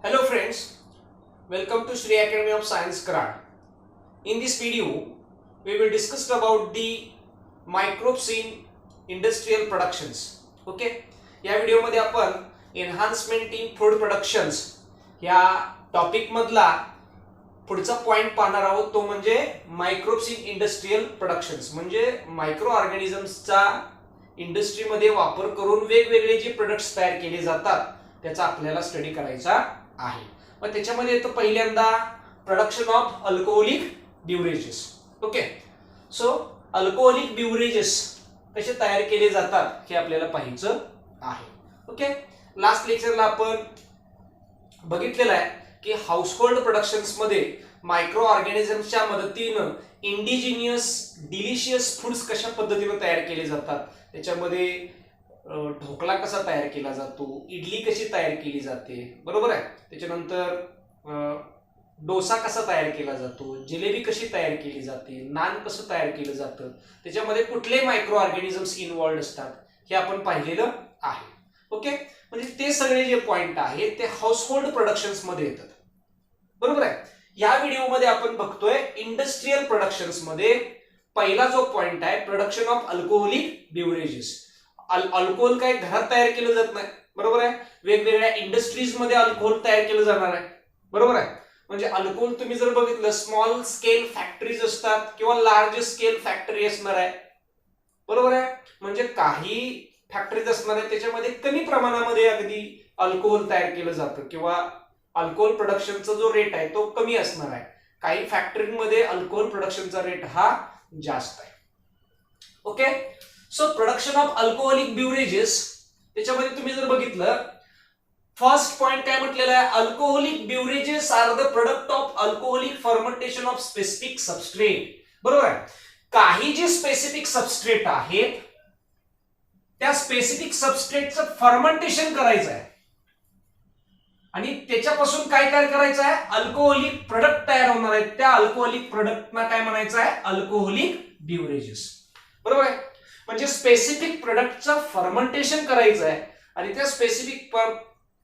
Hello friends, welcome to Shri Academy of Science Karad. In this video, we will discuss about the microbes in industrial productions. Okay, या video मध्ये आपण enhancement in food productions या topic मधला पुढचा point पाहणार आहोत. तो म्हणजे मायक्रोब्स इन इंडस्ट्रियल प्रोडक्शन्स, म्हणजे मायक्रो ऑर्गॅनिझम्सचा इंडस्ट्रीमध्ये वापर करून वेगवेगळे जे प्रोडक्ट्स तयार केले जातात त्याचा आपल्याला स्टडी करायचा आहे. मग त्याच्यामध्ये येतं पहिल्यांदा production of alcoholic beverages. Okay, so alcoholic beverages कसे तयार केले जातात हे आपल्याला पाहायचं आहे. ओके, लास्ट लेक्चरला आपण बघितलेलं आहे की हाऊसहोल्ड प्रोडक्शन्स मध्ये मायक्रो ऑर्गॅनिझम्सच्या मदतीनं इंडिजिनियस डिलिशियस फूड्स कशा पद्धतीने तयार केले जातात, त्याच्यामध्ये ढोकळा कसा तयार केला जातो, इडली कशी तयार केली जाते, बरोबर आहे. त्याच्यानंतर डोसा कसा तयार केला जातो, जिलेबी कशी तयार केली जाते, नान कसं तयार केलं जातं, त्याच्यामध्ये कुठले मायक्रो ऑर्गॅनिझम्स इन्व्हॉल्ड असतात हे आपण पाहिलेलं आहे. ओके, म्हणजे ते सगळे जे पॉइंट आहेत ते हाऊसहोल्ड प्रोडक्शन्स मध्ये येतात, बरोबर आहे. या व्हिडिओमध्ये आपण बघतोय इंडस्ट्रियल प्रोडक्शन्स मध्ये पहिला जो पॉइंट आहे production of alcoholic beverages. Alcohol काय घरात तयार केलं जात नाही, बरोबर आहे. वेगवेगळ्या इंडस्ट्रीज मध्ये अल्कोहोल तयार केलं जाणार आहे, बरोबर आहे. म्हणजे अल्कोहोल तुम्ही जर बघितलं स्मॉल स्केल फॅक्टरीज असतात किंवा लार्ज स्केल फॅक्टरी असणार आहे, बरोबर आहे. म्हणजे काही फॅक्टरीज असणार आहे त्याच्यामध्ये कमी प्रमाणामध्ये अगदी अल्कोहोल तयार केलं जातं किंवा अल्कोहोल प्रोडक्शनचा जो रेट आहे तो कमी असणार आहे. काही फॅक्टरीमध्ये अल्कोहोल प्रोडक्शनचा रेट हा जास्त आहे. Okay, so production of alcoholic beverages त्याच्यामध्ये तुम्ही जर बघितलं फर्स्ट पॉइंट काय म्हटलेलं आहे, alcoholic beverages are the product of alcoholic fermentation of specific substrate. बरोबर आहे. काही जे स्पेसिफिक सबस्ट्रेट आहेत त्या स्पेसिफिक सबस्ट्रेटचं फर्मेंटेशन करायचं आहे आणि त्याच्यापासून काय तयार करायचं आहे, अल्कोहोलिक प्रोडक्ट तयार होणार आहेत. त्या अल्कोहोलिक प्रोडक्टना काय म्हणायचं आहे, अल्कोहोलिक बिवरेजेस, बरोबर आहे. म्हणजे स्पेसिफिक प्रोडक्टचं फर्मेंटेशन करायचं आहे आणि त्या स्पेसिफिक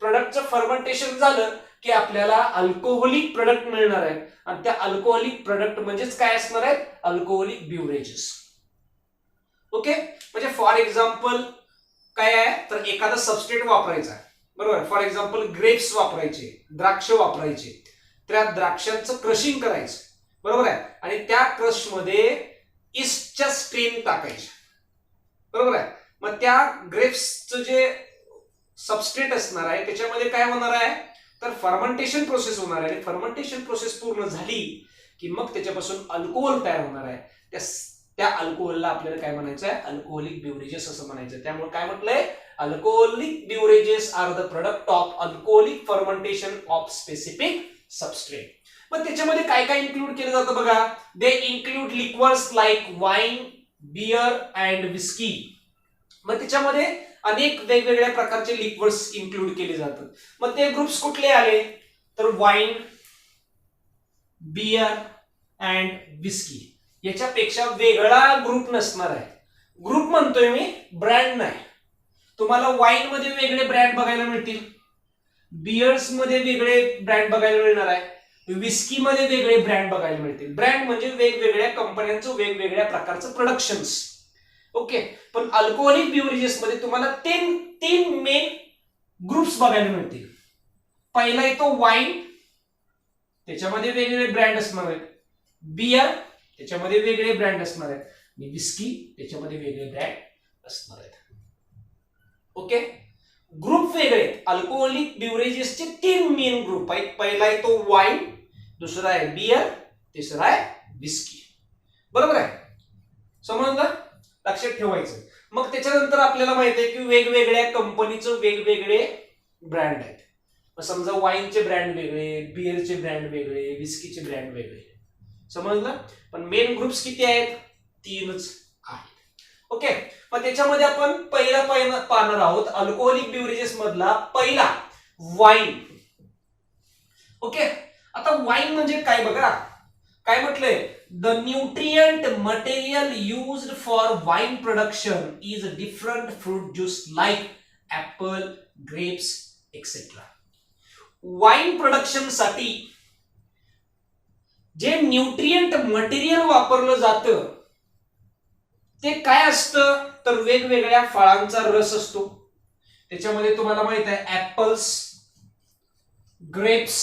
प्रोडक्टचं फर्मेंटेशन झालं की आपल्याला अल्कोहोलिक प्रोडक्ट मिळणार आहे आणि त्या अल्कोहोलिक प्रोडक्ट म्हणजेच काय असणार आहेत, अल्कोहोलिक बिवरेजेस. ओके, म्हणजे फॉर एक्झाम्पल काय आहे तर एखादा सबस्ट्रेट वापरायचा आहे, बरोबर. फॉर एक्झाम्पल ग्रेप्स वापरायचे, द्राक्ष वापरायचे, त्या द्राक्षांचं क्रशिंग करायचं, बरोबर आहे. आणि त्या क्रश मध्ये इस्टच्या स्ट्रेन टाकायचे, बरोबर आहे. मग त्या ग्रेप्सचं जे सबस्ट्रेट असणार आहे त्याच्यामध्ये काय होणार आहे तर फर्मेंटेशन प्रोसेस होणार आहे आणि फर्मेंटेशन प्रोसेस पूर्ण झाली की मग त्याच्यापासून अल्कोहोल तयार होणार आहे. त्या अल्कोहोलला आपल्याला काय म्हणायचं आहे, अल्कोहोलिक बिवरेजेस असं म्हणायचं. त्यामुळे काय म्हटलंय, alcoholic beverages are the product of alcoholic fermentation of specific substrate. मग त्याच्यामध्ये काय काय इन्क्लूड केलं जातं बघा, they include liquors like wine, beer and whisky. मग त्याच्यामध्ये अनेक वेगवेगळ्या प्रकारचे लिक्वर्स इन्क्लूड केले जातात. मग ते ग्रुप्स कुठले आले तर वाईन, बियर अँड विस्की. याच्यापेक्षा वेगळा ग्रुप नसणार आहे. ग्रुप म्हणतोय मी, ब्रँड नाही. तुम्हाला वाईन मध्ये वेगळे ब्रँड बघायला मिळतील, बियर्स मध्ये वेगळे ब्रँड बघायला मिळणार आहे, विस्की मध्ये वेगळे ब्रँड बघायला मिळतील. ब्रँड म्हणजे वेगवेगळ्या कंपन्यांचं वेगवेगळ्या प्रकारचं प्रोडक्शन्स. ओके, पण अल्कोहोलिक बिवरेजेस मध्ये तुम्हाला तीन मेन ग्रुप्स बघायला मिळतील. पहिला येतो वाईन, त्याच्यामध्ये वेगवेगळे ब्रँड असणार आहेत. बियर, त्याच्यामध्ये वेगळे ब्रँड असणार आहेत. आणि विस्की, त्याच्यामध्ये वेगळे ब्रँड असणार आहेत. ओके, ग्रुप वेगळे आहेत. अल्कोहोलिक बिवरेजेसचे तीन मेन ग्रुप आहेत. पहिला येतो वाईन, दुसरा आहे बियर, तिसरा आहे विस्की, बरोबर आहे. समजलं, लक्षात ठेवायचं. मग त्याच्यानंतर आपल्याला माहिती आहे की वेगवेगळ्या कंपनीचं वेगवेगळे ब्रँड आहेत. समजा वाईनचे ब्रँड वेगळे, बियरचे ब्रँड वेगळे, विस्कीचे ब्रँड वेगळे. समजलं. पण मेन ग्रुप्स किती आहेत, तीनच आहेत. ओके, मग त्याच्यामध्ये आपण पहिला पाहणार आहोत अल्कोहोलिक बिवरेजेस मधला पहिला वाईन. ओके, आता वाईन म्हणजे काय बघा, काय म्हटलंय, the nutrient material used for wine production is different fruit juice like apple, grapes etcetera. Wine production साठी जे न्यूट्रिएंट मटेरियल वापरलं जातं ते काय असतं तर वेगवेगळ्या फळांचा रस असतो. त्याच्यामध्ये तुम्हाला माहित आहे ऍपल्स, ग्रेप्स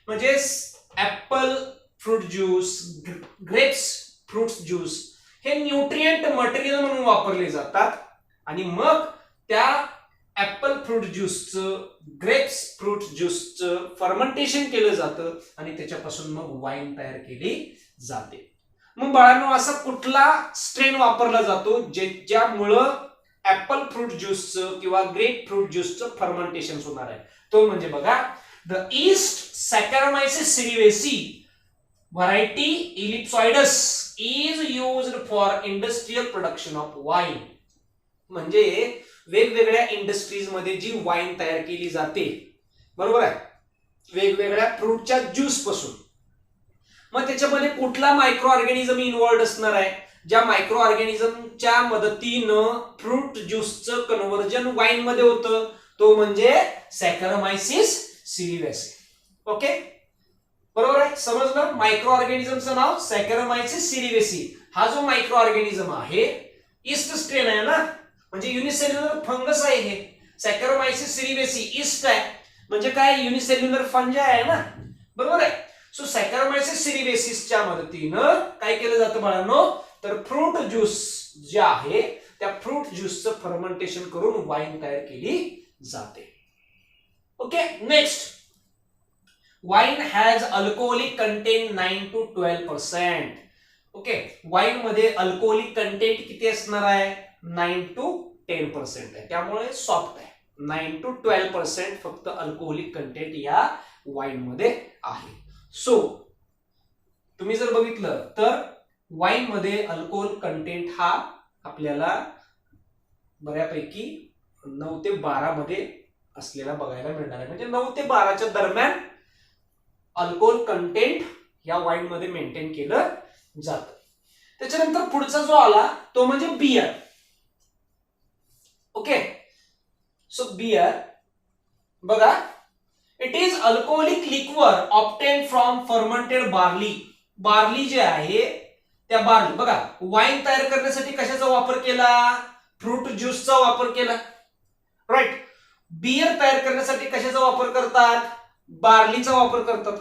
म्हणजे apple fruit juice, grapes fruit juice हे न्यूट्रिएंट मटेरियल म्हणून वापरले जातात आणि मग त्या ऍपल फ्रूट ज्यूसचं, ग्रेप्स फ्रूट ज्यूसचं फर्मेंटेशन केलं जातं आणि त्याच्यापासून मग वाईन तयार केली जाते. मग बाळांनो असा कुठला स्ट्रेन वापरला जातो ज्यामुळं ऍपल फ्रूट ज्यूसचं किंवा ग्रेप फ्रूट ज्यूसचं फर्मेंटेशन होणार आहे? तो म्हणजे बघा the yeast Saccharomyces cerevisiae variety ellipsoideus is used for industrial production of wine. म्हणजे वेगवेगळ्या इंडस्ट्रीज मध्ये जी वाईन तयार केली जाते, बरोबर आहे, वेगवेगळ्या फ्रूटच्या ज्यूस पासून. मग त्याच्यामध्ये कुठला मायक्रो ऑर्गॅनिझम इन्व्हॉल्ड असणार आहे? ज्या मायक्रो ऑर्गॅनिझमच्या मदतीनं फ्रूट ज्यूसचं कन्व्हर्जन वाईन मध्ये होतं तो म्हणजे सॅकॅरोमायसिस सिरिवेसी. ओके, बरोबर आहे, समजलं? मायक्रो ऑर्गॅनिझमचं नाव सॅकॅरोमायसिस सिरिवेसी. हा जो मायक्रो ऑर्गॅनिझम आहे ईस्ट स्ट्रेन आहे ना, म्हणजे युनिसेल्युलर फंगस आहे हे. सॅकॅरोमायसिस सिरिवेसी ईस्ट आहे म्हणजे काय, युनिसेल्युलर फंजा आहे ना, बरोबर आहे. सो सॅकॅरोमायसिस सिरिवेसिसच्या मदतीनं काय केलं जातं बाळांनो तर फ्रूट ज्यूस जे आहे त्या फ्रूट ज्यूसचं फर्मेंटेशन करून वाईन तयार केली जाते. Okay, next, wine has alcoholic content 9 to 12%. Okay, wine मध्ये अल्कोहोलिक कंटेंट किती असणार आहे? 9 to 10% आहे, त्यामुळे सॉफ्ट आहे. 9 to 12% फक्त अल्कोहोलिक कंटेंट या वाईन मध्ये आहे. सो तुम्ही जर बघितलं तर वाईन मध्ये अल्कोहोल कंटेंट हा आपल्याला बऱ्यापैकी 9 ते 12 मध्ये असलेला बघायला मिळणार आहे. म्हणजे 9 ते 12च्या दरम्यान अल्कोहोल कंटेंट या वाईन मध्ये मेंटेन केलं जातं. त्याच्यानंतर पुढचा जो आला तो म्हणजे बियर. ओके, सो बियर बघा, it is alcoholic liquor obtain from fermented barley. Barley जे आहे त्या बार्ली बघा वाईन तयार करण्यासाठी कशाचा वापर केला? फ्रूट ज्यूसचा वापर केला, राईट. बियर तयार करण्यासाठी कशाचा वापर करतात? बार्लीचा वापर करतात.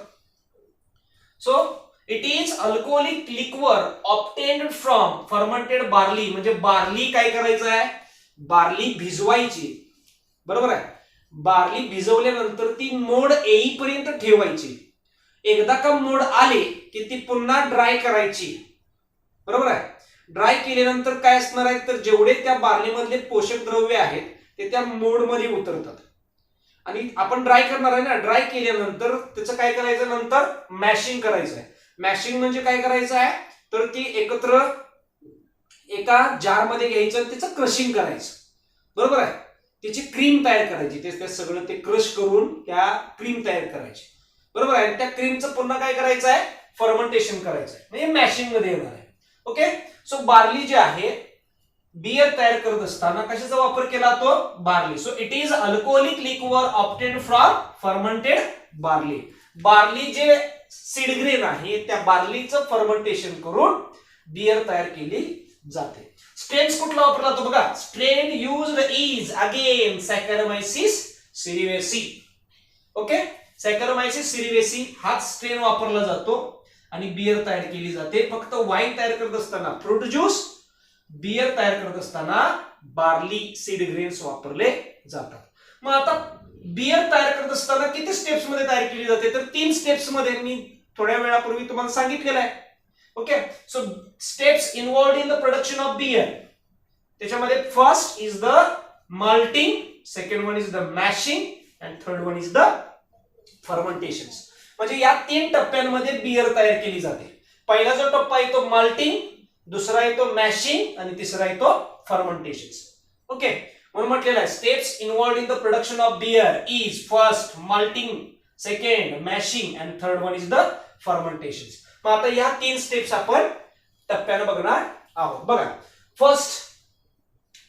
So it is alcoholic liquor obtained from fermented barley. म्हणजे बार्ली काय करायचं आहे? बार्ली भिजवायची, बरोबर आहे. बार्ली भिजवल्यानंतर ती मोड येईपर्यंत ठेवायची. एकदा का मोड आले की ती पुन्हा ड्राय करायची, बरोबर आहे. ड्राय केल्यानंतर काय असणार आहे तर जेवढे त्या बार्ली मधले पोषक द्रव्य आहेत ते त्या मोड मध्ये उतरतात आणि आपण ड्राय करणार आहे ना. ड्राय केल्यानंतर त्याचं काय करायचं? नंतर मॅशिंग करायचं आहे. मॅशिंग म्हणजे काय करायचं आहे तर ती एकत्र एका जार मध्ये घ्यायचं आणि त्याचं क्रशिंग करायचं, बरोबर आहे. त्याची क्रीम तयार करायची, ते सगळं ते क्रश करून त्या क्रीम तयार करायची, बरोबर आहे. त्या क्रीमचं पुन्हा काय करायचं आहे? फर्मेंटेशन करायचं आहे, म्हणजे मॅशिंग मध्ये येणार आहे. ओके, सो बार्ली जे आहे बियर तयार करत असताना कशाचा वापर केला? तो barley. So it is alcoholic liquor obtained from fermented barley. Barley जे सीड ग्रेन आहे त्या बार्लीचं फर्मेंटेशन करून बियर तयार केली जाते. स्ट्रेन्स कुठला वापरला जातो बघा? Strain used is again Saccharomyces cerevisiae. Okay, Saccharomyces cerevisiae हाच स्ट्रेन वापरला जातो आणि बियर तयार केली जाते. फक्त वाईन तयार करत असताना फ्रूट ज्यूस, बियर तयार करत असताना बार्ली सीड ग्रेन्स वापरले जातात. मग आता बियर तयार करत असताना किती स्टेप्स मध्ये तयार केली जाते तर 3 स्टेप्स मध्ये मी थोड्या वेळापूर्वी तुम्हाला सांगितलेलं आहे. Okay, so steps involved in the production of beer. त्याच्यामध्ये first is the malting, second one is the mashing and third one is the fermentation. म्हणजे या 3 टप्प्यांमध्ये बियर तयार केली जाते. पहिला जो टप्पा आहे तो माल्टिंग, दुसरा आहे तो मॅशिंग आणि तिसरा आहे तो फर्मेंटेशन. ओके, म्हणून म्हटलेलं आहे steps involved in the production of beer is first malting, second mashing and third one is the fermentation. मग आता या 3 स्टेप्स आपण टप्प्याने बघणार आहोत. बघा,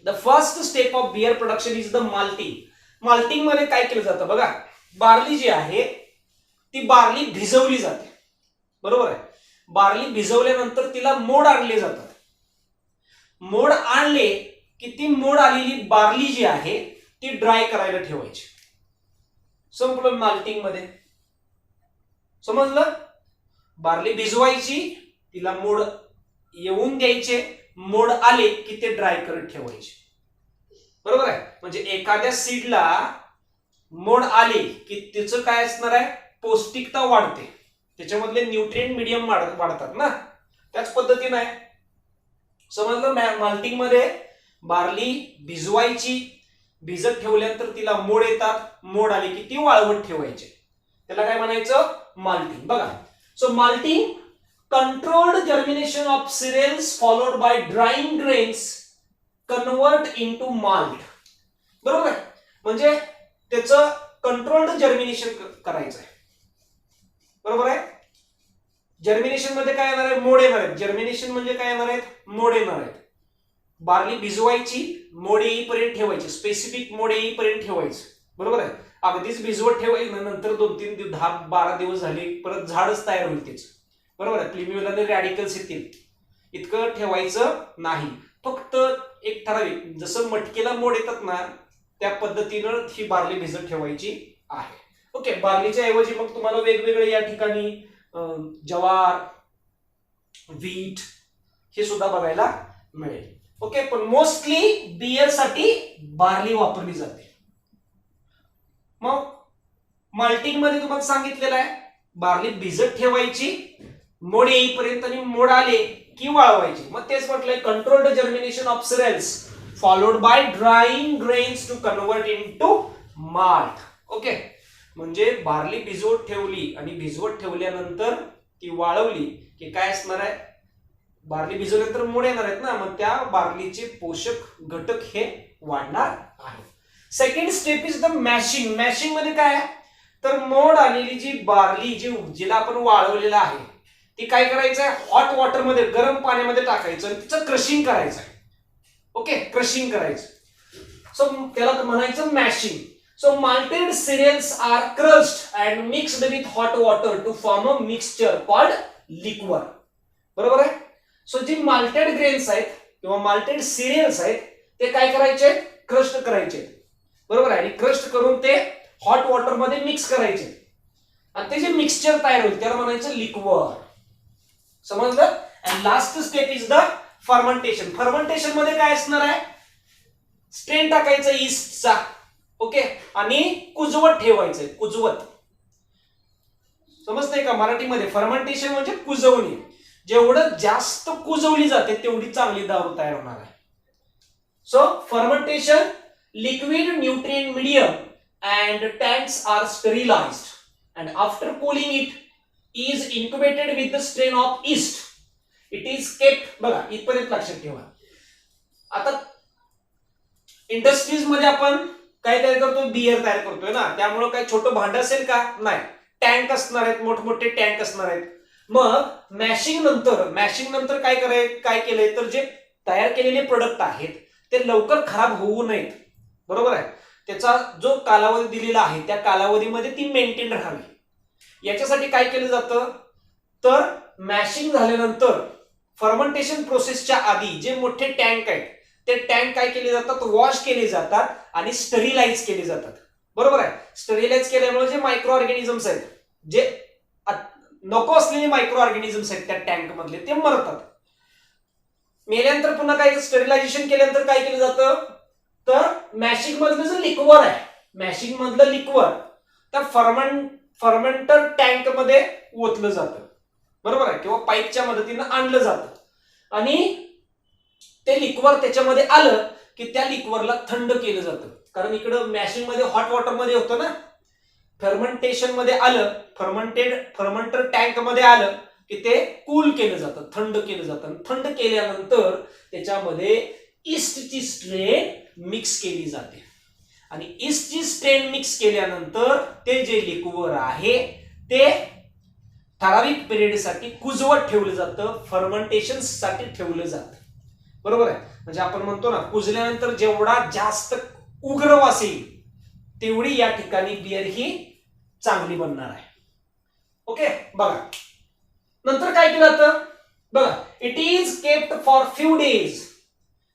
the first step of beer production is the malting. Malting मध्ये काय केलं जातं बघा, बार्ली जी आहे ती बार्ली भिजवली जाते, बरोबर आहे. बार्ली भिजवल्यानंतर तिला मोड आणले जातात. मोड आणले की ती मोड आलेली बार्ली जी आहे ती ड्राय करायला ठेवायची. संपूर्ण माल्टिंग मध्ये समजलं. बार्ली भिजवायची, तिला मोड येऊन द्यायचे, मोड आले की ते ड्राय करत ठेवायचे, बरोबर आहे. म्हणजे एखाद्या सीडला मोड आले की त्याचं काय असणार आहे, पौष्टिकता वाढते, त्याच्यामधले न्यूट्रिएंट मीडियम वाढतात ना, त्याच पद्धतीने आहे. समजलं. माल्टिंग मध्ये बार्ली भिजवायची, भिजत ठेवल्यानंतर तिला मोड येतात, मोड आले की ती वाळवत ठेवायचे, त्याला काय म्हणायचं, माल्टिंग. बघा, so malting controlled germination of cereals followed by drying grains convert into malt. बरोबर आहे. म्हणजे त्याचं कंट्रोल्ड जर्मिनेशन करायचं आहे, बरोबर आहे. जर्मिनेशन मध्ये काय येणार आहे, मोड येणार आहेत. जर्मिनेशन म्हणजे काय येणार आहेत, मोड येणार आहेत. बार्ली भिजवायची, मोड येईपर्यंत ठेवायची, स्पेसिफिक मोड येईपर्यंत ठेवायचं, बरोबर आहे. अगदीच भिजवत ठेवायचं, नंतर 2-3 10-12 दिवस झाले परत झाडच तयार होईल त्याचं, बरोबर आहे. प्लिम्युलाने रॅडिकल्स येतील, इतकं ठेवायचं नाही. फक्त एक ठराविक, जसं मटकीला मोड येतात ना त्या पद्धतीनं ही बार्ली भिजत ठेवायची आहे. ओके. बार्लीच्या ऐवजी मग तुम्हाला वेगवेगळे या ठिकाणी ज्वार, व्हीट हे सुद्धा बघायला मिळेल. ओके. पण मोस्टली बियर साठी बार्ली वापरली जाते. मग माल्टिंग मध्ये तुम्हाला सांगितलेलं आहे, बार्ली भिजत ठेवायची, मोड येईपर्यंत, आणि मोड आले की वाळवायची. मग तेच म्हटलंय, controlled germination of cereals followed by drying grains to convert into malt. Okay. म्हणजे बार्ली भिजवत ठेवली आणि भिजवत ठेवल्यानंतर ती वाळवली की काय असणार आहे, बार्ली भिजवल्यानंतर मोड येणार आहेत ना, मग त्या बार्लीचे पोषक घटक हे वाढणार आहे. Second step is the mashing. Mashing मध्ये काय आहे, तर मोड आलेली जी बार्ली जिला आपण वाळवलेला आहे ती काय करायचं आहे, हॉट वॉटर मध्ये, गरम पाण्यामध्ये टाकायचं आणि तिचं क्रशिंग करायचं आहे. ओके. क्रशिंग करायचं. सो त्याला म्हणायचं mashing. So malted cereals are crushed and mixed with hot water to form a mixture called liquor. बरोबर आहे. सो जी माल्टेड ग्रेन्स आहेत किंवा माल्टेड सिरियल्स आहेत ते काय करायचे, क्रश्ड करायचे, बरोबर आहे. आणि क्रश्ड करून ते हॉट वॉटर मध्ये मिक्स करायचे आणि ते जे मिक्सचर तयार होईल त्याला म्हणायचं लिक्वर. समजलं. And last step is the fermentation. Fermentation मध्ये काय असणार आहे, स्ट्रेन टाकायचं ईस्टचा, ओके, आणि कुजवत ठेवायचं, कुजवत. समजतंय का. मराठीमध्ये फर्मेंटेशन म्हणजे कुजवणी. जेवढं जास्त कुजवली जाते तेवढी चांगली दारू तयार होणार आहे. So fermentation, liquid nutrient medium and tanks are sterilized and after cooling it is incubated with the strain of yeast. It is kept. बघा इथपर्यंत लक्षात ठेवा. आता इंडस्ट्रीज मध्ये आपण काय तयार करतो, बियर तयार करतोय ना, त्यामुळे काय छोटं भांड असेल का, नाही, टँक असणार आहेत, मोठमोठे टँक असणार आहेत. मग मॅशिंग नंतर काय केलंय, तर जे तयार केलेले प्रोडक्ट आहेत ते लवकर खराब होऊ नयेत, बरोबर आहे. त्याचा जो कालावधी दिलेला आहे त्या कालावधीमध्ये ती मेंटेन राहावी, याच्यासाठी काय केलं जातं, तर मॅशिंग झाल्यानंतर फर्मेंटेशन प्रोसेसच्या आधी जे मोठे टँक आहेत ते टँक काय केले जातात, वॉश केले जातात आणि स्टरीलाइज केले जातात, बरोबर आहे. स्टरीलाइज केल्यामुळे जे मायक्रो ऑर्गॅनिझम्स आहेत, जे नको असलेले मायक्रो ऑर्गॅनिझम्स आहेत त्या टँक मधले, ते मरतात. मेल्यानंतर पुन्हा काय, स्टरीलायझेशन केल्यानंतर काय केलं जातं, तर मॅशिंग मधलं जे लिक्वर आहे, मॅशिंग मधलं लिक्वर त्या फर्मेंटर टँक मध्ये ओतलं जातं, बरोबर आहे, किंवा पाईपच्या मदतीनं आणलं जातं आणि ते लिक्वर त्याच्यामध्ये आलं की त्या लिक्वरला थंड केलं जातं. कारण इकडं मॅशिंग मध्ये हॉट वॉटर मध्ये होतं ना, फर्मेंटेशन मध्ये आलं, फर्मेंटर टँक मध्ये आलं की ते कूल केलं जातं, थंड केलं जातं. थंड केल्यानंतर त्याच्यामध्ये ईस्टची स्ट्रेन मिक्स केली जाते आणि ईस्टची स्ट्रेन मिक्स केल्यानंतर ते जे लिक्वर आहे ते ठराविक पिरियडसाठी कुजवत ठेवलं जातं, फर्मेंटेशन साठी ठेवलं जातं, बरोबर आहे. म्हणजे आपण म्हणतो ना, कुजल्यानंतर जेवढा जास्त उग्र वास येईल तेवढी या ठिकाणी बियर ही चांगली बनणार आहे. ओके, बघा नंतर काय केलं जातं बघा, it is kept for few days,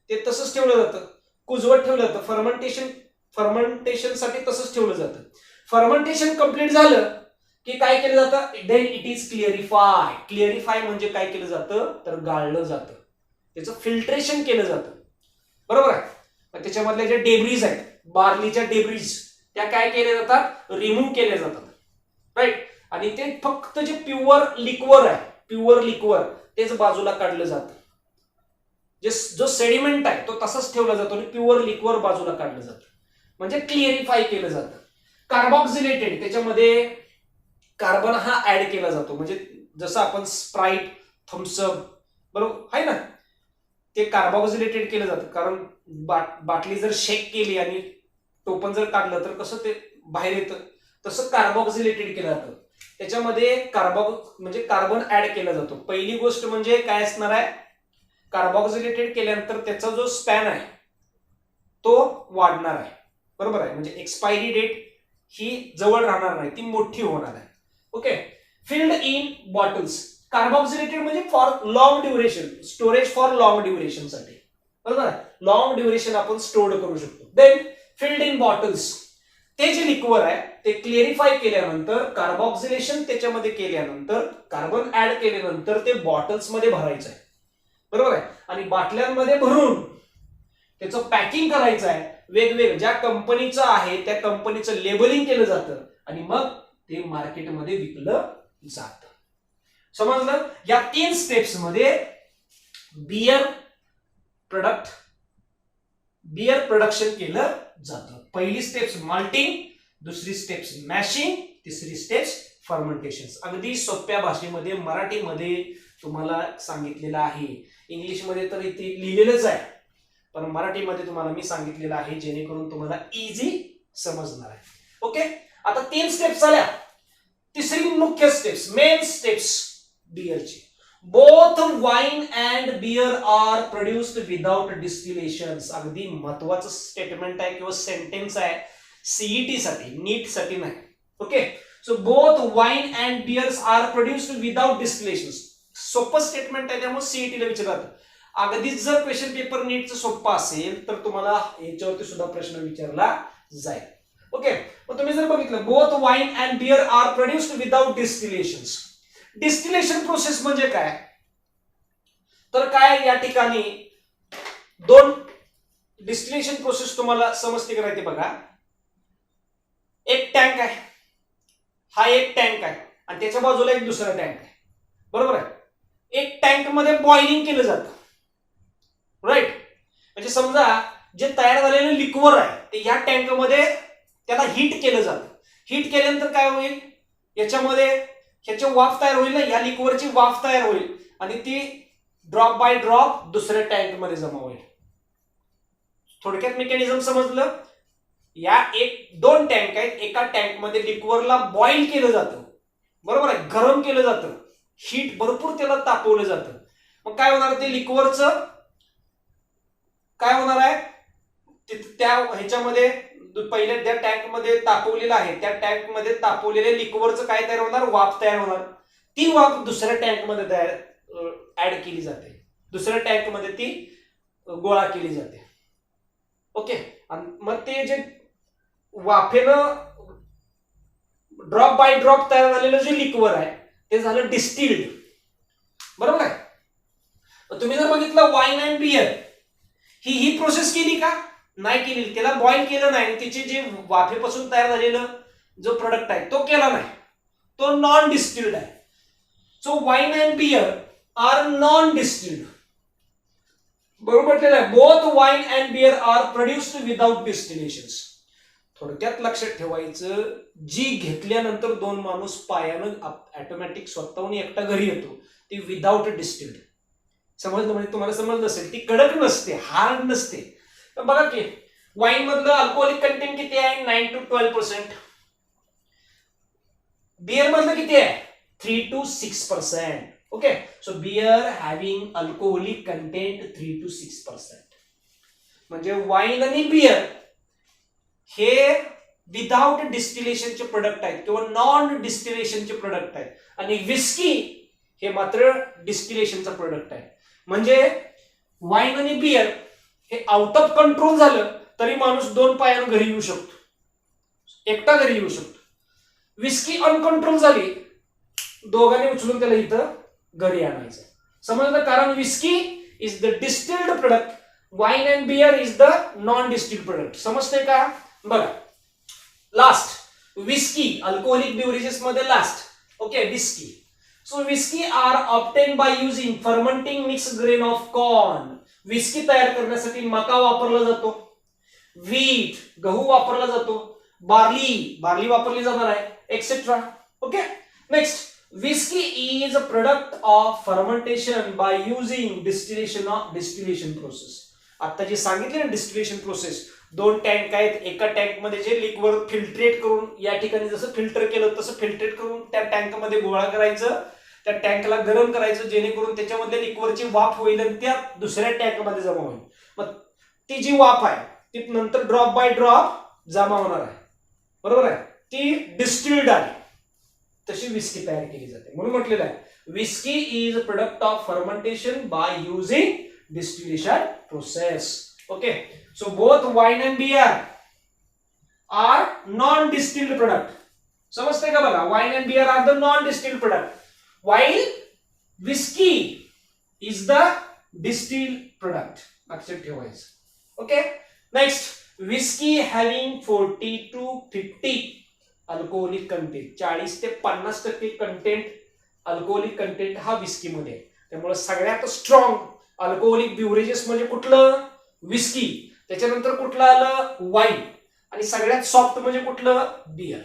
ते तसंच ठेवलं जातं, कुजवत ठेवलं जातं, फर्मेंटेशन साठी तसंच ठेवलं जातं. फर्मेंटेशन कंप्लीट झालं की काय केलं जातं, देन इट इज क्लिअरिफाय म्हणजे काय केलं जातं तर गाळलं जातं, त्याचं फिल्ट्रेशन केलं जातं. बरोबर आहे. मग त्याच्यामधल्या ज्या डेब्रीज आहेत, बार्लीच्या डेब्रीज, त्या काय केल्या जातात, रिमूव्ह केल्या जातात. राईट. आणि ते फक्त जे प्युअर लिक्वर तेच बाजूला काढलं जातं. जो सेडिमेंट आहे तो तसाच ठेवला जातो आणि प्युअर लिक्वर बाजूला काढलं जातं, म्हणजे क्लिअरिफाय केलं जातं. कार्बॉक्सिलेटेड, त्याच्यामध्ये कार्बन हा ऍड केला जातो, म्हणजे जसं आपण स्प्राईट, थम्सअप बरोबर आहे ना, ते कार्बॉक्सिलेटेड केलं जातं. कारण बाटली जर शेक केली आणि टोपण जर काढलं तर कसं ते बाहेर येतं, तसं कार्बॉक्सिलेटेड केलं जातं. त्याच्यामध्ये कार्बन ऍड केला जातो. पहिली गोष्ट म्हणजे काय असणार आहे, कार्बॉक्सिलेटेड केल्यानंतर त्याचा जो स्पॅन आहे तो वाढणार आहे. बरोबर आहे. म्हणजे एक्सपायरी डेट ही जवळ राहणार नाही, ती मोठी होणार आहे. ओके. फिल्ड इन बॉटल्स, कार्बॉक्सिलेटेड म्हणजे for long duration, storage for long duration साठी. बरोबर आहे. लॉंग ड्युरेशन आपण स्टोर करू शकतो. देन फिल्ड इन बॉटल्स, ते जे लिक्वर आहे ते क्लिअरिफाय केल्यानंतर, कार्बॉक्सिलेशन त्याच्यामध्ये केल्यानंतर, कार्बन ऍड केल्यानंतर ते बॉटल्स मध्ये भरायचं आहे. बरोबर आहे. आणि बाटल्यांमध्ये भरून त्याचं पॅकिंग करायचं आहे. वेगवेगळं ज्या कंपनीचं आहे त्या कंपनीचं लेबलिंग केलं जातं आणि मग ते मार्केटमध्ये विकलं जातं. समजलं. या 3 स्टेप्स मध्ये बियर प्रोडक्शन केलं जातं. पहिली स्टेप्स माल्टिंग, दुसरी स्टेप्स मॅशिंग, तिसरी स्टेप्स फर्मेंटेशन. अगदी सोप्या भाषेमध्ये मराठीमध्ये तुम्हाला सांगितलेलं आहे. इंग्लिशमध्ये तर इथे लिहिलेलंच आहे, पण मराठीमध्ये तुम्हाला मी सांगितलेलं आहे जेणेकरून तुम्हाला इझी समजणार आहे. ओके. आता 3 स्टेप्स झाल्या. तिसरी मुख्य स्टेप्स, मेन स्टेप्स बियरची. Both wine and beer are produced without distillation. अगदी महत्वाचं स्टेटमेंट आहे किंवा सेंटेन्स आहे सीईटी साठी, नीट साठी नाही. Okay. So both wine and beers are produced without distillation. सोपं स्टेटमेंट आहे, त्यामुळे सीईटीला विचारतात. अगदीच जर क्वेश्चन पेपर नीटचं सोपं असेल तर तुम्हाला याच्यावरती सुद्धा प्रश्न विचारला जाईल. ओके. मग तुम्ही जर बघितलं, both wine and beer are produced without distillation. Distillation process म्हणजे काय, तर काय या ठिकाणी 2 डिस्टिलेशन प्रोसेस तुम्हाला समजते का नाही ते बघा. एक टँक आहे, हा एक टँक आहे आणि त्याच्या बाजूला एक दुसरा टँक आहे. बरोबर आहे. एक टँक मध्ये बॉइलिंग केलं जातं. राईट. म्हणजे समजा जे तयार झालेलं लिक्वर आहे ते या टँक मध्ये त्याला हीट केलं जातं. हीट केल्यानंतर काय होईल, याच्यामध्ये ह्याची वाफ तयार होईल ना, या लिक्वरची वाफ तयार होईल आणि ती ड्रॉप बाय ड्रॉप दुसऱ्या टँक मध्ये जमा होईल. थोडक्यात मेकॅनिझम समजलं. या 2 टँक आहेत, एका टँक मध्ये लिक्वरला बॉईल केलं जातं. बरोबर आहे. गरम केलं जातं, हीट भरपूर त्याला तापवलं जातं. मग काय होणार, ते लिक्वरचं काय होणार आहे, त्या ह्याच्यामध्ये पहिल्या ज्या टँक मध्ये तापवलेलं आहे त्या टँक मध्ये तापवलेल्या लिक्वरचं काय तयार होणार, वाफ तयार होणार. ती वाफ दुसऱ्या टँक मध्ये ऍड केली जाते, दुसऱ्या टँक मध्ये ती गोळा केली जाते. ओके. आणि मग ते जे वाफेनं ड्रॉप बाय ड्रॉप तयार झालेलं जे लिक्वर आहे ते झालं डिस्टिल्ड. बरोबर आहे. तुम्ही जर बघितलं वाईन अँड बियर, ही प्रोसेस केली का, नाही केली. त्याला बॉईल केलं नाही, त्याचे जे वाफेपासून तयार झालेलं जो प्रोडक्ट आहे तो केला नाही, तो नॉन डिस्टिल्ड आहे. So wine and beer are non distilled. बरोबर म्हटलेलं आहे. Both wine and beer are produced without distillation. थोडक्यात लक्षात ठेवायचं, जी घेतल्यानंतर 2 माणूस पायानं ऑटोमॅटिक स्वतःहून एकटा घरी येतो ती विदाउट डिस्टिल्ड. समजलं. म्हणजे तुम्हाला समजलं असेल, ती कडक नसते, हार्ड नसते. तर बघा की वाईन मधलं अल्कोहोलिक कंटेंट किती आहे, 9 to 12%. बियर मधलं किती आहे, 3 to 6%. Okay. So beer having alcoholic content 3 to 6%. म्हणजे वाईन आणि बियर हे विदाउट डिस्टिलेशनचे प्रोडक्ट आहेत किंवा नॉन डिस्टिलेशनचे प्रोडक्ट आहेत, आणि विस्की हे मात्र डिस्टिलेशनचा प्रोडक्ट आहे. म्हणजे वाईन आणि बियर हे आउट ऑफ कंट्रोल झालं तरी माणूस 2 पायानं घरी येऊ शकतो, एकटा घरी येऊ शकतो. विस्की अनकंट्रोल झाली, दोघांनी उचलून त्याला इथं घरी आणायचं. समजलं? कारण whisky is the distilled product, wine and beer is the non distilled product. समजतंय का? बघा, लास्ट विस्की, अल्कोहोलिक बेवरेजेस मध्ये last. Okay, whisky. So whisky are obtain by using fermenting mix grain of corn. Whisky तयार करण्यासाठी मका वापरला जातो, wheat गहू वापरला जातो, बार्ली वापरली जाणार आहे, etcetera. Okay, next, whisky is a product of fermentation by using distillation process. आता जे सांगितले ना डिस्टिलेशन प्रोसेस, 2 टँक आहेत, एका टँक मध्ये जे लिक्विड फिल्ट्रेट करून, या ठिकाणी जसं फिल्टर केलं तसं फिल्ट्रेट करून त्या टँक मध्ये गोळा करायचं, त्या टँकला गरम करायचं जेणेकरून त्याच्यामधल्या लिक्विडची वाफ होईल आणि त्या दुसऱ्या टँक मध्ये जमा होईल. मग ती जी वाफ आहे ती नंतर ड्रॉप बाय ड्रॉप जमा होणार आहे, बरोबर आहे, ती डिस्टिल्ड आहे, तशी विस्की तयार केली जाते. म्हणून म्हटलेलं आहे whisky is a product of fermentation by using distillation process. Okay, so both wine and beer are non distilled product. समजते का? बघा, wine and beer are the non distilled product, while whiskey is the distilled product. लक्षात ठेवायचं. Okay, next, whiskey having 40 to 50 alcoholic content, 40 ते 50% content alcoholic content हा whisky मध्ये आहे. त्यामुळे सगळ्यात स्ट्रॉंग अल्कोहोलिक बिवरेजेस म्हणजे कुठलं? विस्की. त्याच्यानंतर कुठलं आलं? वाईन. आणि सगळ्यात सॉफ्ट म्हणजे कुठलं? बियर.